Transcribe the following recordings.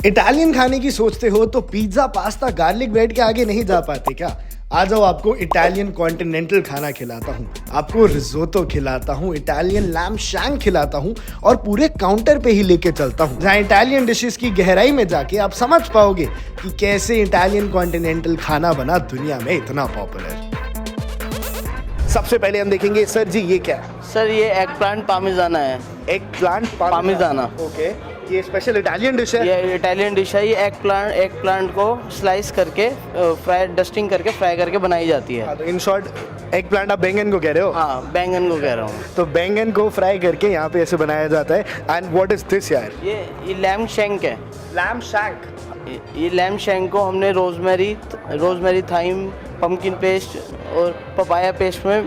Italian खाने की सोचते हो तो पिज्जा पास्ता गार्लिक ब्रेड के आगे नहीं जा पाते क्या। आ जाओ, आपको इटालियन कॉन्टिनेंटल खाना खिलाता हूँ, आपको रिजोटो खिलाता हूँ, इटालियन लैम शैंक खिलाता हूँ और पूरे काउंटर पे ही लेके चलता हूँ, जहाँ इटालियन डिशेस की गहराई में जाके आप समझ पाओगे कि कैसे इटालियन कॉन्टिनेंटल खाना बना दुनिया में इतना पॉपुलर। सबसे पहले हम देखेंगे, सर जी ये क्या है? सर ये एग प्लांट पामिजाना है। Eggplant parmigiana. ओके, ये स्पेशल इटालियन डिश है। ये इटालियन डिश है। ये एग प्लांट को स्लाइस करके फ्राई डस्टिंग करके फ्राई करके बनाई जाती है। तो इन शॉर्ट एग प्लांट आप बैंगन को कह रहे हो? हाँ, बैंगन को कह रहा हूँ। तो बैंगन को फ्राई करके यहाँ पे ऐसे बनाया जाता है। एंड व्हाट इज दिस यार? ये लैम शैंक है। Lamb shank. ये लैम शैंक को हमने रोजमेरी थाइम पम्पकिन पेस्ट और पपाया पेस्ट में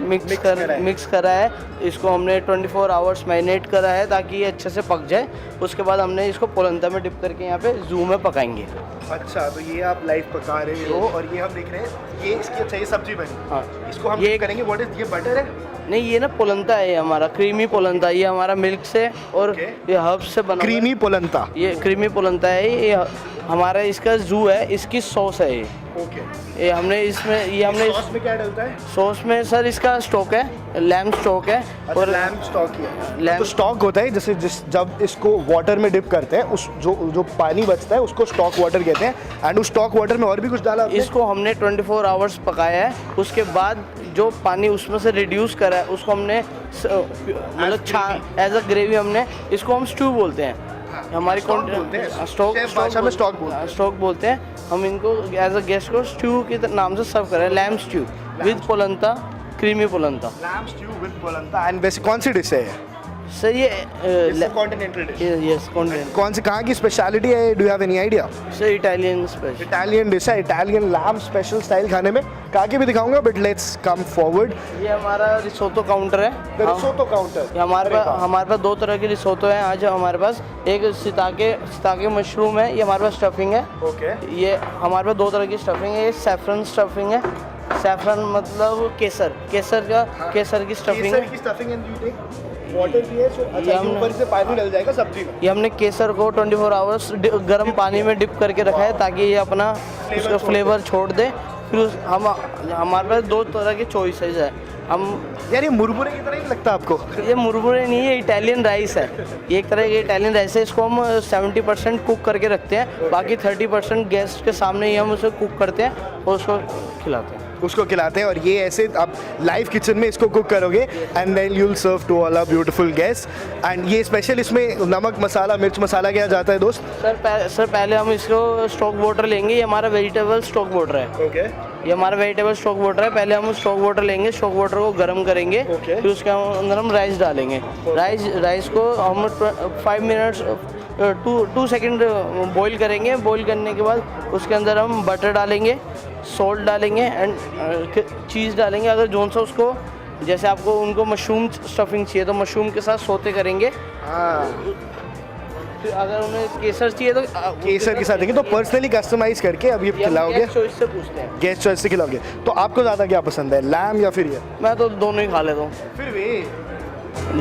मिक्स करा है। इसको हमने 24 आवर्स मैरिनेट करा है ताकि ये अच्छे से पक जाए। उसके बाद हमने इसको पोलंता में डिप करके यहाँ पे जू में पकाएंगे। अच्छा, तो ये आप लाइव पका रहे हो और ये हम देख रहे हैं, ये इसकी अच्छा ये सब्जी बनी। हाँ, इसको हम ये करेंगे। व्हाट इज ये? बटर है? नहीं, ये ना पोलंता है, हमारा क्रीमी पोलंता। ये हमारा मिल्क से और ये हर्ब्स से बना। क्रीमी पोलंता। ये क्रीमी पोलंता है। ये हमारा इसका जू है, इसकी सॉस है ये। ओके, ये हमने सॉस में क्या डलता है? सॉस में सर इसका स्टॉक है, लैम स्टॉक है। और लैम स्टॉक ही है। लैम तो स्टॉक होता है जैसे जब इसको वाटर में डिप करते हैं, उस जो पानी बचता है उसको स्टॉक वाटर कहते हैं। एंड उस स्टॉक वाटर में और भी कुछ डाला आपने? इसको हमने 24 आवर्स पकाया है। उसके बाद जो पानी उसमें से रिड्यूस करा है उसको हमने मतलब एज अ ग्रेवी हमने, इसको हम स्ट्यू बोलते हैं। हमारी स्टॉक बोलते हैं हम इनको। एज अ गेस्ट को स्ट्यू के नाम से सर्व करें। Lamb stew with polenta, creamy polenta. Lamb stew with polenta. And वैसे कौन सी डिश है सर ये? कॉन्टिनेंटल डिश। Yes, continental. कौन सी, कहाँ की स्पेशलिटी है? Do you have any idea? Sir Italian special. Italian dish है, इटालियन लैम स्पेशल स्टाइल खाने में। आगे भी दिखाऊंगा, बट लेट्स कम फॉरवर्ड। ये हमारा रिसोटो काउंटर है। Risotto counter. हमारे पास दो तरह के रिसोटो हैं। आज हमारे पास एक सिताके मशरूम है, ये हमारे पास स्टफिंग है। ओके, ये हमारे पास दो तरह की स्टफिंग है। ये सैफरन स्टफिंग है। सैफरन मतलब केसर की स्टफिंग है। वाटर भी है, सो अच्छा, ऊपर से पानी डल जाएगा सब्जी में। ये हमने केसर को 24 आवर्स गर्म पानी में डिप करके रखा है ताकि ये अपना उसका फ्लेवर छोड़ दे। फिर हम हमारे पास दो तरह के चॉइसेस है। हम यार, ये मुरमुरे की तरह ही लगता है आपको? ये मुरमुरे नहीं है, इटालियन राइस है। ये एक तरह के इटालियन राइस है। इसको हम 70% कुक करके रखते हैं। बाकी 30% गेस्ट के सामने ही हम उसे कुक करते हैं और उसको खिलाते हैं। और ये ऐसे आप लाइव किचन में इसको कुक करोगे and then you will serve to all our beautiful guest. And ये स्पेशल, इसमें नमक मसाला मिर्च मसाला क्या जाता है दोस्त? सर पहले हम इसको स्टॉक वाटर लेंगे। ये हमारा वेजिटेबल स्टॉक वाटर है। ओके, ये हमारा वेजिटेबल स्टॉक वाटर है। पहले हम स्टॉक वाटर लेंगे, स्टॉक वाटर को गर्म करेंगे। फिर उसके अंदर हम राइस डालेंगे। राइस को हम 5 मिनट्स 2 सेकेंड बॉईल करेंगे। बॉईल करने के बाद उसके अंदर हम बटर डालेंगे, सॉल्ट डालेंगे एंड चीज़ डालेंगे। अगर जोन सा उसको, जैसे आपको उनको मशरूम स्टफिंग चाहिए तो मशरूम के साथ सोते करेंगे। फिर अगर उन्हें केसर चाहिए तो केसर के साथ देंगे। तो पर्सनली कस्टमाइज करके अभी खिलाओगे? गेस्ट चॉइस से पूछते हैं। गेस्ट चॉइस से खिलाओगे। तो आपको ज़्यादा क्या पसंद है, लैम या फिर ये? मैं तो दोनों ही खा लेता हूँ। फिर भी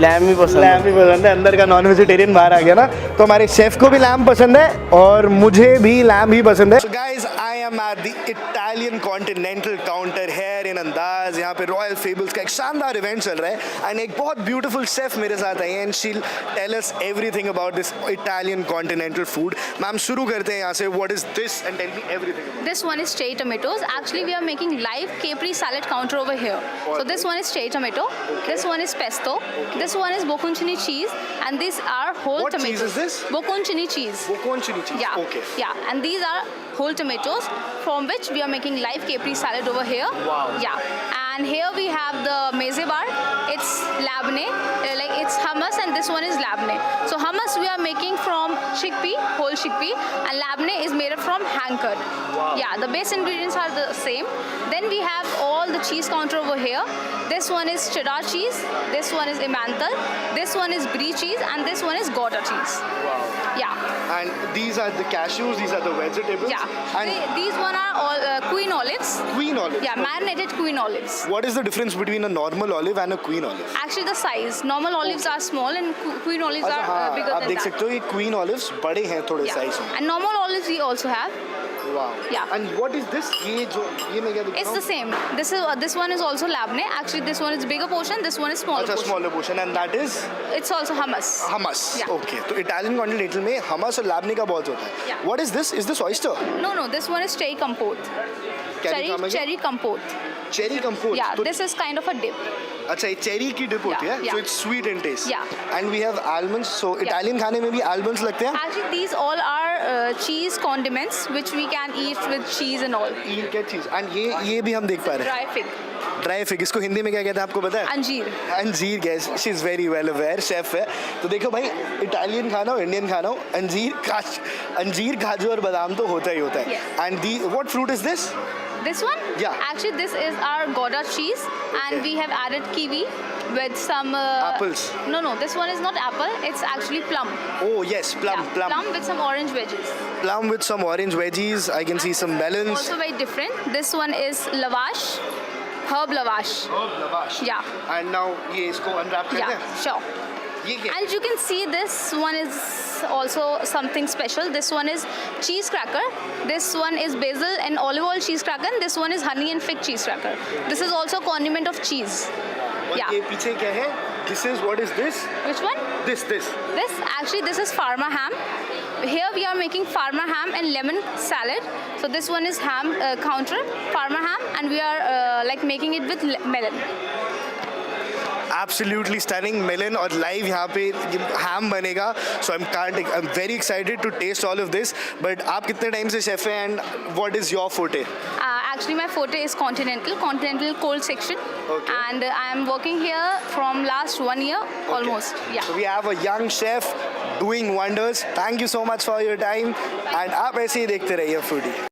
लैम ही पसंद है। अंदर का नॉन वेजिटेरियन बाहर आ गया ना। तो हमारे शेफ को भी लैम पसंद है और मुझे भी लैम ही पसंद है। Guys, I am at the Italian continental counter here in अंदाज। यहाँ पे रॉयल फेबल्स का एक शानदार इवेंट चल रहा है एंड एक बहुत ब्यूटीफुल शेफ मेरे साथ आई है and she will tell us everything about this Italian continental food. Ma'am, शुरू करते हैं यहाँ से। What is this and tell me everything. This one is cherry tomatoes. Actually, we are making live capri salad counter over here. So this one is cherry tomato. This one is pesto. This one is bocconcini cheese, and these are whole What tomatoes. cheese is this? Bocconcini cheese. Bocconcini cheese. Yeah. Okay. Yeah, and these are whole tomatoes from which we are making live capri salad over here. Wow. Yeah, and here we have the meze bar. It's labne, like it's hummus, and this one is labne. So hummus we are making from whole chickpea, and labne is made up from hand cut. Wow. Yeah, the base ingredients are the same. Then we have all the cheese counter over here. This one is cheddar cheese. This one is Emmental. This one is brie cheese, and this one is Gouda cheese. Wow. Yeah. And these are the cashews, these are the vegetables. Yeah. And These one are all queen olives. queen olive. Yeah, marinated queen olives. What is the difference between a normal olive and a queen olive? Actually, the size. Normal olives are small and queen olives अच्छा, are हाँ, bigger आप than देख that. सकते हो ये queen olives बड़े हैं थोड़े Yeah. साइज में. And normal olives we also have. Wow. Yeah. And what is this? ये मैं क्या देख It's रहा the हूँ? same. This one is also labne. Actually, this one is bigger portion. This one is smaller अच्छा, portion. smaller portion, and that is It's also hummus. hummus. Yeah. Okay. तो Italian continental में hummus और labne का बहुत होता है. Yeah. What is this? Is this oyster? No. This one is cherry compote. Cherry compote. Cherry compote. Yeah. तो This is kind of a dip. अच्छा ये चेरी की डिप होती है. Yeah. So it's sweet in taste. Yeah. And we have almonds. So Italian खाने में भी almonds लगते हैं. Actually, these all are cheese condiments which we can eat with cheese and all. Eat के cheese. And ये भी हम देख पा रहे हैं. Dry fig. ड्राई फिग, इसको हिंदी में क्या कहते हैं आपको पता है? अंजीर. अंजीर gas, she is very well aware, chef है. तो देखो भाई, इटालियन खाना हो, इंडियन खाना हो, अंजीर काजू और बादाम तो होता ही होता है. Yes. And the what fruit is this? This one? Yeah. Actually, this is our Gouda cheese, and Okay. we have added kiwi with some Apples. No. This one is not apple. It's actually plum. Oh yes, plum, Yeah, plum. Plum with some orange veggies. Plum with some orange veggies. I can see some melons. Also very different. This one is lavash, herb lavash. lavash. Yeah. And now ये इसको unwrap करते Yeah, हैं. sure. ये क्या? And you can see this one is also something special. This one is cheese cracker. This one is basil and olive oil cheese cracker. And this one is honey and fig cheese cracker. This is also condiment of cheese. और Yeah. ये पीछे क्या है? This is what is this? Which one? This. This is Parma ham. Here we are making Parma ham and lemon salad. So this one is ham counter Parma ham, and we are like making it with melon. Absolutely stunning melon और live यहाँ पे ham बनेगा. So I'm very excited to taste all of this. But आप कितने time से chef हैं and what is your forte? Actually, my forte is continental cold section. Okay. And I am working here from last 1 year almost. Yeah. So we have a young chef doing wonders. Thank you so much for your time and आप ऐसे ही देखते रहिए foodie.